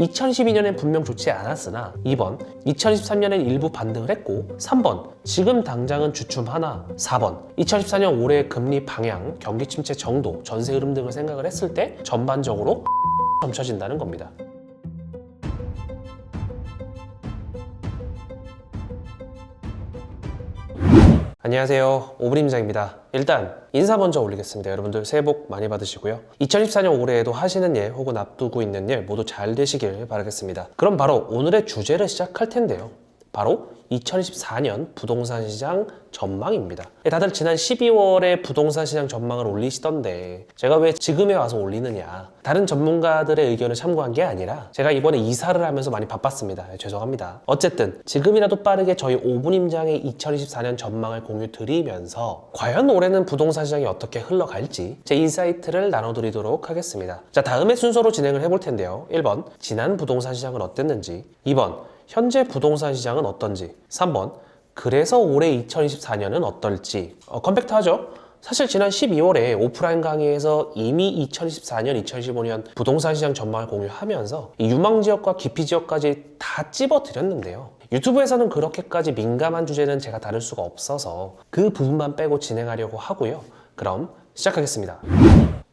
2012년엔 분명 좋지 않았으나 2번 2013년엔 일부 반등을 했고 3번 지금 당장은 주춤하나 4번 2014년 올해의 금리 방향, 경기 침체 정도, 전세 흐름 등을 생각을 했을 때 전반적으로 점쳐진다는 겁니다. 안녕하세요, 오브림장입니다. 일단 인사 먼저 올리겠습니다. 여러분들 새해 복 많이 받으시고요. 2014년 올해에도 하시는 일 혹은 앞두고 있는 일 모두 잘 되시길 바라겠습니다. 그럼 바로 오늘의 주제를 시작할 텐데요. 바로 2014년 부동산 시장 전망입니다. 다들 지난 12월에 부동산 시장 전망을 올리시던데 제가 왜 지금에 와서 올리느냐, 다른 전문가들의 의견을 참고한 게 아니라 제가 이번에 이사를 하면서 많이 바빴습니다. 죄송합니다. 어쨌든 지금이라도 빠르게 저희 오분임장의 2024년 전망을 공유 드리면서 과연 올해는 부동산 시장이 어떻게 흘러갈지 제 인사이트를 나눠드리도록 하겠습니다. 자, 다음의 순서로 진행을 해볼 텐데요. 1번 지난 부동산 시장은 어땠는지, 2번 현재 부동산 시장은 어떤지, 3번 그래서 올해 2024년은 어떨지. 컴팩트하죠? 사실 지난 12월에 오프라인 강의에서 이미 2024년, 2025년 부동산 시장 전망을 공유하면서 이 유망지역과 기피지역까지 다 찝어드렸는데요. 유튜브에서는 그렇게까지 민감한 주제는 제가 다룰 수가 없어서 그 부분만 빼고 진행하려고 하고요. 그럼 시작하겠습니다.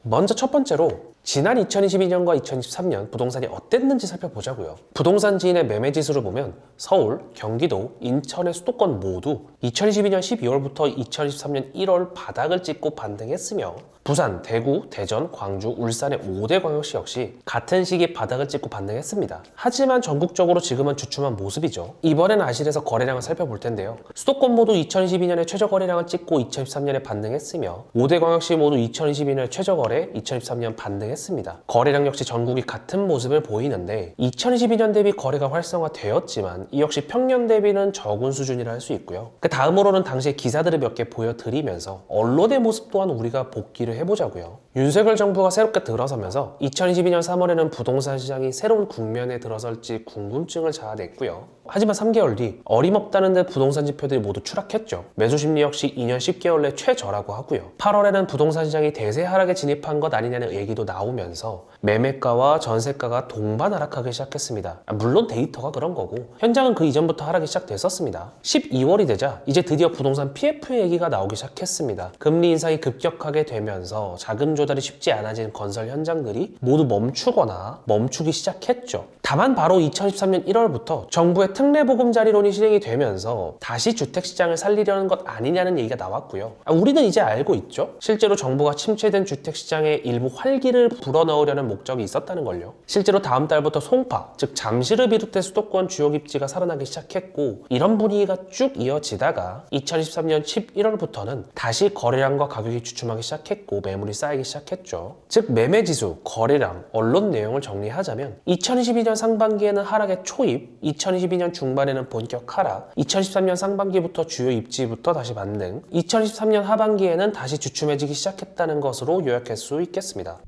먼저 첫 번째로 지난 2022년과 2023년 부동산이 어땠는지 살펴보자고요. 부동산 지인의 매매 지수를 보면 서울, 경기도, 인천의 수도권 모두 2022년 12월부터 2023년 1월 바닥을 찍고 반등했으며 부산, 대구, 대전, 광주, 울산의 5대 광역시 역시 같은 시기에 바닥을 찍고 반등했습니다. 하지만 전국적으로 지금은 주춤한 모습이죠. 이번엔 아실에서 거래량을 살펴볼 텐데요. 수도권 모두 2022년에 최저 거래량을 찍고 2023년에 반등했으며 5대 광역시 모두 2022년에 최저 거래, 2023년 반등했습니다. 거래량 역시 전국이 같은 모습을 보이는데 2022년 대비 거래가 활성화되었지만 이 역시 평년 대비는 적은 수준이라 할 수 있고요. 그 다음으로는 당시의 기사들을 몇 개 보여드리면서 언론의 모습 또한 우리가 복기를 해보자고요. 윤석열 정부가 새롭게 들어서면서 2022년 3월에는 부동산 시장이 새로운 국면에 들어설지 궁금증을 자아냈고요. 하지만 3개월 뒤 어림없다는 듯 부동산 지표들이 모두 추락했죠. 매수 심리 역시 2년 10개월 내 최저라고 하고요. 8월에는 부동산 시장이 대세 하락에 진입한 것 아니냐는 얘기도 나오면서 매매가와 전세가가 동반 하락하기 시작했습니다. 물론 데이터가 그런 거고 현장은 그 이전부터 하락이 시작됐었습니다. 12월이 되자 이제 드디어 부동산 PF 얘기가 나오기 시작했습니다. 금리 인상이 급격하게 되면서 자금 조달이 쉽지 않아진 건설 현장들이 모두 멈추거나 멈추기 시작했죠. 다만 바로 2013년 1월부터 정부의 특례보금자리론이 실행이 되면서 다시 주택시장을 살리려는 것 아니냐는 얘기가 나왔고요. 우리는 이제 알고 있죠. 실제로 정부가 침체된 주택시장에 일부 활기를 불어넣으려는 목적이 있었다는 걸요. 실제로 다음 달부터 송파, 즉 잠실을 비롯해 수도권 주요 입지가 살아나기 시작했고 이런 분위기가 쭉 이어지다가 2023년 11월부터는 다시 거래량과 가격이 주춤하기 시작했고 매물이 쌓이기 시작했죠. 즉 매매지수, 거래량, 언론 내용을 정리하자면 2022년 상반기에는 하락의 초입, 2022년 중반에는 본격 하락, 2013년 상반기부터 주요 입지부터 다시 반등, 2013년 하반기에는 다시 주춤해지기 시작했다는 것으로 요약할 수 있겠습니다.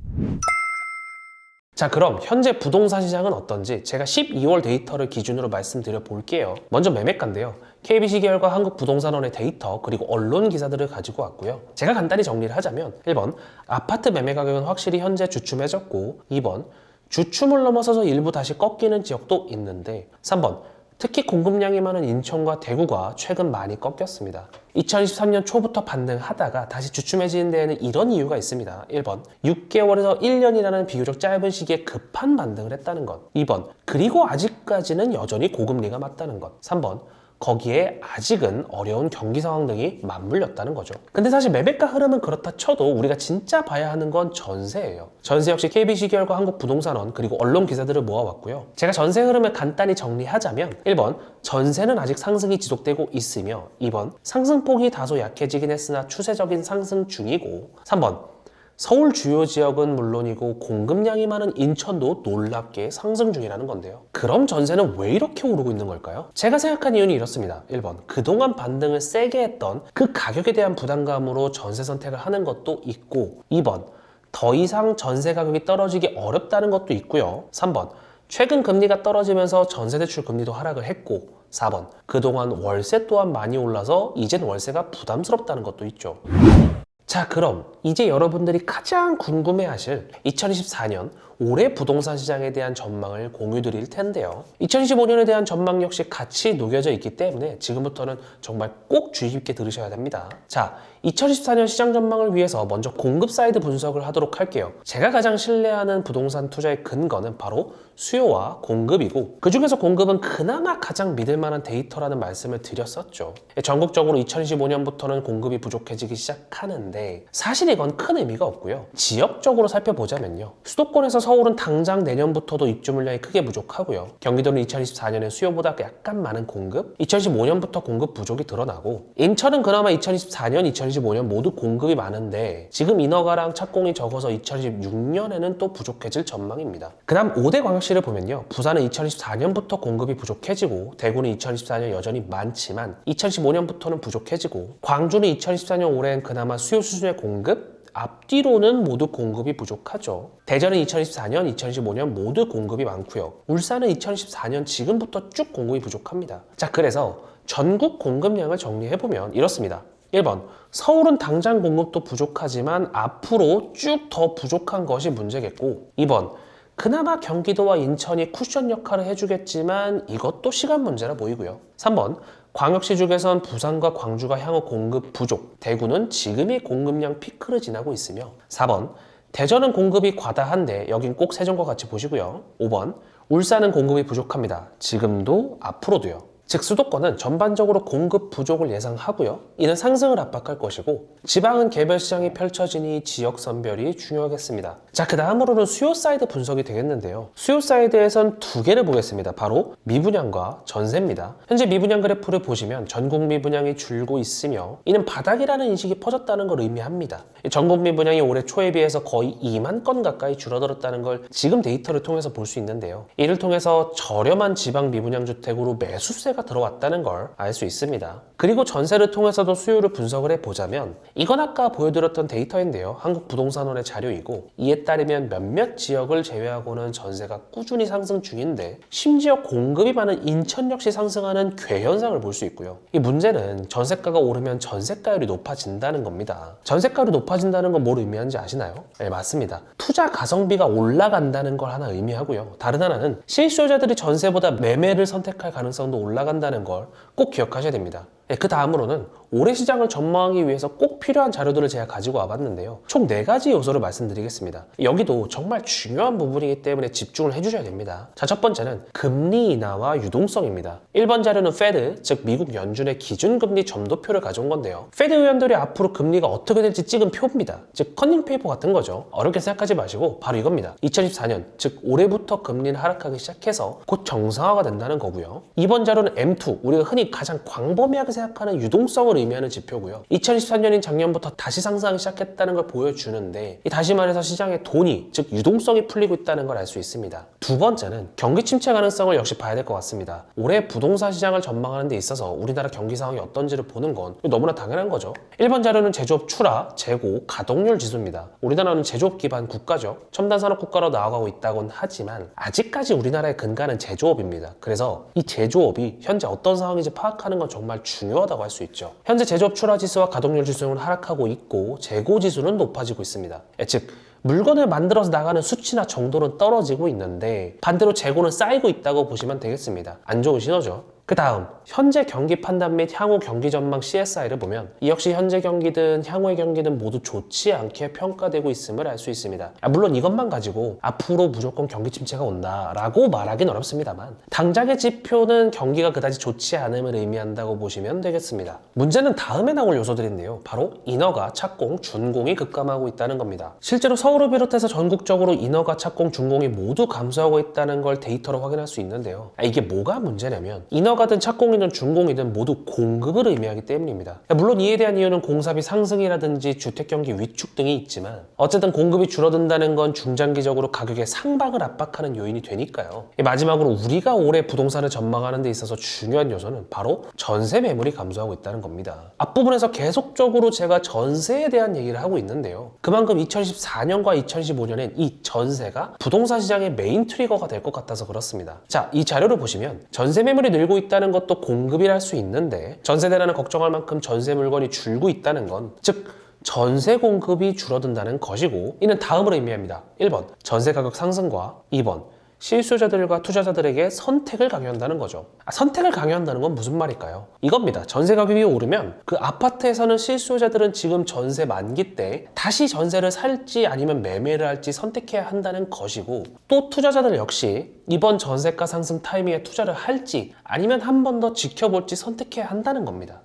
자, 그럼 현재 부동산 시장은 어떤지 제가 12월 데이터를 기준으로 말씀드려 볼게요. 먼저 매매가인데요. KBC 계열과 한국부동산원의 데이터 그리고 언론 기사들을 가지고 왔고요. 제가 간단히 정리를 하자면 1번 아파트 매매 가격은 확실히 현재 주춤해졌고 2번 주춤을 넘어서서 일부 다시 꺾이는 지역도 있는데 3번 특히 공급량이 많은 인천과 대구가 최근 많이 꺾였습니다. 2023년 초부터 반등하다가 다시 주춤해지는 데에는 이런 이유가 있습니다. 1번 6개월에서 1년이라는 비교적 짧은 시기에 급한 반등을 했다는 것. 2번 그리고 아직까지는 여전히 고금리가 맞다는 것. 3번 거기에 아직은 어려운 경기 상황 등이 맞물렸다는 거죠. 근데 사실 매매가 흐름은 그렇다 쳐도 우리가 진짜 봐야 하는 건 전세예요. 전세 역시 KBC 계열과 한국부동산원 그리고 언론 기사들을 모아왔고요. 제가 전세 흐름을 간단히 정리하자면 1번 전세는 아직 상승이 지속되고 있으며 2번 상승폭이 다소 약해지긴 했으나 추세적인 상승 중이고 3번 서울 주요 지역은 물론이고 공급량이 많은 인천도 놀랍게 상승 중이라는 건데요. 그럼 전세는 왜 이렇게 오르고 있는 걸까요? 제가 생각한 이유는 이렇습니다. 1번 그동안 반등을 세게 했던 그 가격에 대한 부담감으로 전세 선택을 하는 것도 있고 2번 더 이상 전세 가격이 떨어지기 어렵다는 것도 있고요. 3번 최근 금리가 떨어지면서 전세대출 금리도 하락을 했고 4번 그동안 월세 또한 많이 올라서 이젠 월세가 부담스럽다는 것도 있죠. 자, 그럼 이제 여러분들이 가장 궁금해하실 2024년 올해 부동산 시장에 대한 전망을 공유 드릴 텐데요. 2025년에 대한 전망 역시 같이 녹여져 있기 때문에 지금부터는 정말 꼭 주의 깊게 들으셔야 됩니다. 자, 2014년 시장 전망을 위해서 먼저 공급 사이드 분석을 하도록 할게요. 제가 가장 신뢰하는 부동산 투자의 근거는 바로 수요와 공급이고, 그 중에서 공급은 그나마 가장 믿을 만한 데이터라는 말씀을 드렸었죠. 전국적으로 2025년부터는 공급이 부족해지기 시작하는데 사실 이건 큰 의미가 없고요. 지역적으로 살펴보자면요. 수도권에서 서울은 당장 내년부터도 입주 물량이 크게 부족하고요. 경기도는 2024년에 수요보다 약간 많은 공급, 2015년부터 공급 부족이 드러나고, 인천은 그나마 2024년, 2025년 모두 공급이 많은데 지금 인허가랑 착공이 적어서 2026년에는 또 부족해질 전망입니다. 그 다음 5대 광역시를 보면요. 부산은 2024년부터 공급이 부족해지고, 대구는 2024년 여전히 많지만 2015년부터는 부족해지고, 광주는 2024년 올해는 그나마 수요 수준의 공급, 앞뒤로는 모두 공급이 부족하죠. 대전은 2024년, 2025년 모두 공급이 많고요. 울산은 2024년 지금부터 쭉 공급이 부족합니다. 자, 그래서 전국 공급량을 정리해보면 이렇습니다. 1번, 서울은 당장 공급도 부족하지만 앞으로 쭉 더 부족한 것이 문제겠고, 2번, 그나마 경기도와 인천이 쿠션 역할을 해주겠지만 이것도 시간 문제라 보이고요. 3번, 광역시 중에선 부산과 광주가 향후 공급 부족, 대구는 지금이 공급량 피크를 지나고 있으며, 4번, 대전은 공급이 과다한데 여긴 꼭 세종과 같이 보시고요. 5번, 울산은 공급이 부족합니다. 지금도 앞으로도요. 즉 수도권은 전반적으로 공급 부족을 예상하고요. 이는 상승을 압박할 것이고, 지방은 개별 시장이 펼쳐지니 지역 선별이 중요하겠습니다. 자, 그 다음으로는 수요 사이드 분석이 되겠는데요. 수요 사이드에선 두 개를 보겠습니다. 바로 미분양과 전세입니다. 현재 미분양 그래프를 보시면 전국 미분양이 줄고 있으며 이는 바닥이라는 인식이 퍼졌다는 걸 의미합니다. 전국 미분양이 올해 초에 비해서 거의 2만 건 가까이 줄어들었다는 걸 지금 데이터를 통해서 볼 수 있는데요. 이를 통해서 저렴한 지방 미분양 주택으로 매수세가 들어왔다는 걸 알 수 있습니다. 그리고 전세를 통해서도 수요를 분석을 해보자면 이건 아까 보여드렸던 데이터인데요. 한국부동산원의 자료이고, 이에 따르면 몇몇 지역을 제외하고는 전세가 꾸준히 상승 중인데 심지어 공급이 많은 인천 역시 상승하는 괴현상을 볼 수 있고요. 이 문제는 전세가가 오르면 전세가율이 높아진다는 겁니다. 전세가율이 높아진다는 건 뭘 의미하는지 아시나요? 네, 맞습니다. 투자 가성비가 올라간다는 걸 하나 의미하고요. 다른 하나는 실수요자들이 전세보다 매매를 선택할 가능성도 올라간다는 걸 꼭 기억하셔야 됩니다. 그 다음으로는 올해 시장을 전망하기 위해서 꼭 필요한 자료들을 제가 가지고 와봤는데요. 총 4가지 요소를 말씀드리겠습니다. 여기도 정말 중요한 부분이기 때문에 집중을 해주셔야 됩니다. 자, 첫 번째는 금리 인하와 유동성입니다. 1번 자료는 페드, 즉 미국 연준의 기준금리 점도표를 가져온 건데요. 페드 의원들이 앞으로 금리가 어떻게 될지 찍은 표입니다. 즉 커닝 페이퍼 같은 거죠. 어렵게 생각하지 마시고 바로 이겁니다. 2024년, 즉 올해부터 금리는 하락하기 시작해서 곧 정상화가 된다는 거고요. 2번 자료는 M2, 우리가 흔히 가장 광범위하게 생각하는 유동성을 의미하는 지표고요. 2023년인 작년부터 다시 상승하기 시작했다는 걸 보여주는데, 다시 말해서 시장에 돈이, 즉 유동성이 풀리고 있다는 걸 알 수 있습니다. 두 번째는 경기 침체 가능성을 역시 봐야 될 것 같습니다. 올해 부동산 시장을 전망하는 데 있어서 우리나라 경기 상황이 어떤지를 보는 건 너무나 당연한 거죠. 1번 자료는 제조업 출하, 재고, 가동률 지수입니다. 우리나라는 제조업 기반 국가죠. 첨단 산업 국가로 나아가고 있다곤 하지만 아직까지 우리나라의 근간은 제조업입니다. 그래서 이 제조업이 현재 어떤 상황인지 파악하는 건 정말 중요하다고 할 수 있죠. 현재 제조업 출하 지수와 가동률 지수는 하락하고 있고 재고 지수는 높아지고 있습니다. 즉 물건을 만들어서 나가는 수치나 정도는 떨어지고 있는데 반대로 재고는 쌓이고 있다고 보시면 되겠습니다. 안 좋은 신호죠. 그 다음 현재 경기 판단 및 향후 경기 전망 CSI를 보면 이 역시 현재 경기든 향후의 경기든 모두 좋지 않게 평가되고 있음을 알 수 있습니다. 물론 이것만 가지고 앞으로 무조건 경기 침체가 온다라고 말하기는 어렵습니다만 당장의 지표는 경기가 그다지 좋지 않음을 의미한다고 보시면 되겠습니다. 문제는 다음에 나올 요소들인데요. 바로 인허가, 착공, 준공이 급감하고 있다는 겁니다. 실제로 서울을 비롯해서 전국적으로 인허가, 착공, 준공이 모두 감소하고 있다는 걸 데이터로 확인할 수 있는데요. 이게 뭐가 문제냐면 인허가든 착공이든 준공이든 모두 공급을 의미하기 때문입니다. 물론 이에 대한 이유는 공사비 상승이라든지 주택경기 위축 등이 있지만 어쨌든 공급이 줄어든다는 건 중장기적으로 가격의 상박을 압박하는 요인이 되니까요. 마지막으로 우리가 올해 부동산을 전망하는 데 있어서 중요한 요소는 바로 전세 매물이 감소하고 있다는 겁니다. 앞부분에서 계속적으로 제가 전세에 대한 얘기를 하고 있는데요. 그만큼 2014년과 2015년엔 이 전세가 부동산 시장의 메인 트리거가 될 것 같아서 그렇습니다. 자, 이 자료를 보시면 전세 매물이 늘고 있다는 것도 공급이라 할 수 있는데 전세대란을 걱정할 만큼 전세 물건이 줄고 있다는 건 즉 전세 공급이 줄어든다는 것이고, 이는 다음으로 의미합니다. 1번 전세 가격 상승과 2번 실수요자들과 투자자들에게 선택을 강요한다는 거죠. 선택을 강요한다는 건 무슨 말일까요? 이겁니다. 전세 가격이 오르면 그 아파트에서는 실수요자들은 지금 전세 만기 때 다시 전세를 살지 아니면 매매를 할지 선택해야 한다는 것이고, 또 투자자들 역시 이번 전세가 상승 타이밍에 투자를 할지 아니면 한 번 더 지켜볼지 선택해야 한다는 겁니다.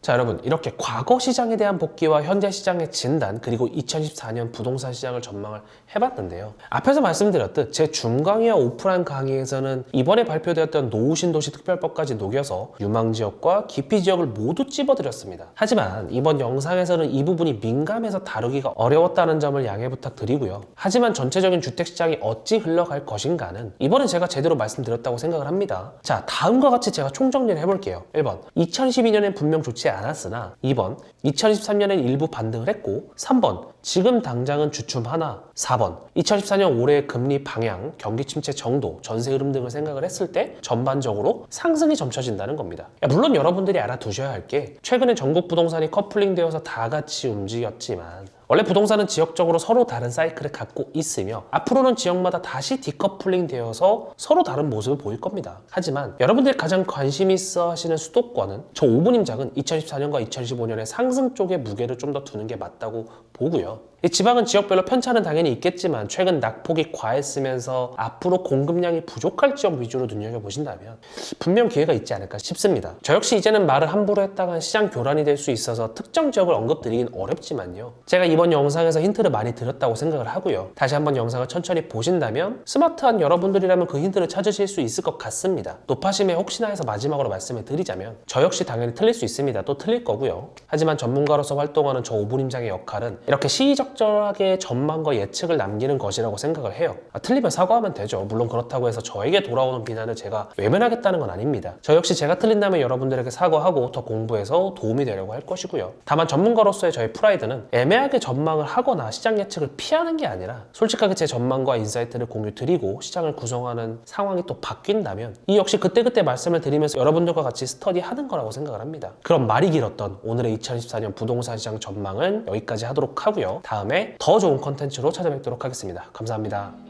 자, 여러분, 이렇게 과거 시장에 대한 복귀와 현재 시장의 진단, 그리고 2014년 부동산 시장을 전망을 해봤는데요. 앞에서 말씀드렸듯 제 중강의와 오프라인 강의에서는 이번에 발표되었던 노후신도시 특별법까지 녹여서 유망지역과 기피지역을 모두 찝어드렸습니다. 하지만 이번 영상에서는 이 부분이 민감해서 다루기가 어려웠다는 점을 양해 부탁드리고요. 하지만 전체적인 주택시장이 어찌 흘러갈 것인가는 이번에 제가 제대로 말씀드렸다고 생각을 합니다. 자, 다음과 같이 제가 총정리를 해볼게요. 1번, 2012년엔 분명 좋지 않았으나 2번, 2023년엔 일부 반등을 했고 3번, 지금 당장은 주춤하나 4번, 2014년 올해의 금리 방향, 경기 침체 정도, 전세 흐름 등을 생각을 했을 때 전반적으로 상승이 점쳐진다는 겁니다. 물론 여러분들이 알아두셔야 할 게 최근에 전국 부동산이 커플링되어서 다 같이 움직였지만 원래 부동산은 지역적으로 서로 다른 사이클을 갖고 있으며 앞으로는 지역마다 다시 디커플링 되어서 서로 다른 모습을 보일 겁니다. 하지만 여러분들이 가장 관심 있어 하시는 수도권은 저 오분임작은 2014년과 2015년의 상승 쪽에 무게를 좀 더 두는 게 맞다고 보고요. 이 지방은 지역별로 편차는 당연히 있겠지만 최근 낙폭이 과했으면서 앞으로 공급량이 부족할 지역 위주로 눈여겨보신다면 분명 기회가 있지 않을까 싶습니다. 저 역시 이제는 말을 함부로 했다간 시장 교란이 될 수 있어서 특정 지역을 언급드리긴 어렵지만요. 제가 이번 영상에서 힌트를 많이 드렸다고 생각을 하고요. 다시 한번 영상을 천천히 보신다면 스마트한 여러분들이라면 그 힌트를 찾으실 수 있을 것 같습니다. 높아심에 혹시나 해서 마지막으로 말씀을 드리자면 저 역시 당연히 틀릴 수 있습니다. 또 틀릴 거고요. 하지만 전문가로서 활동하는 저 오분임장의 역할은 이렇게 시의적절하게 전망과 예측을 남기는 것이라고 생각을 해요. 틀리면 사과하면 되죠. 물론 그렇다고 해서 저에게 돌아오는 비난을 제가 외면하겠다는 건 아닙니다. 저 역시 제가 틀린다면 여러분들에게 사과하고 더 공부해서 도움이 되려고 할 것이고요. 다만 전문가로서의 저의 프라이드는 애매하게 전망을 하거나 시장 예측을 피하는 게 아니라 솔직하게 제 전망과 인사이트를 공유드리고 시장을 구성하는 상황이 또 바뀐다면 이 역시 그때그때 말씀을 드리면서 여러분들과 같이 스터디하는 거라고 생각을 합니다. 그럼 말이 길었던 오늘의 2024년 부동산 시장 전망은 여기까지 하도록 하고요. 다음에 더 좋은 컨텐츠로 찾아뵙도록 하겠습니다. 감사합니다.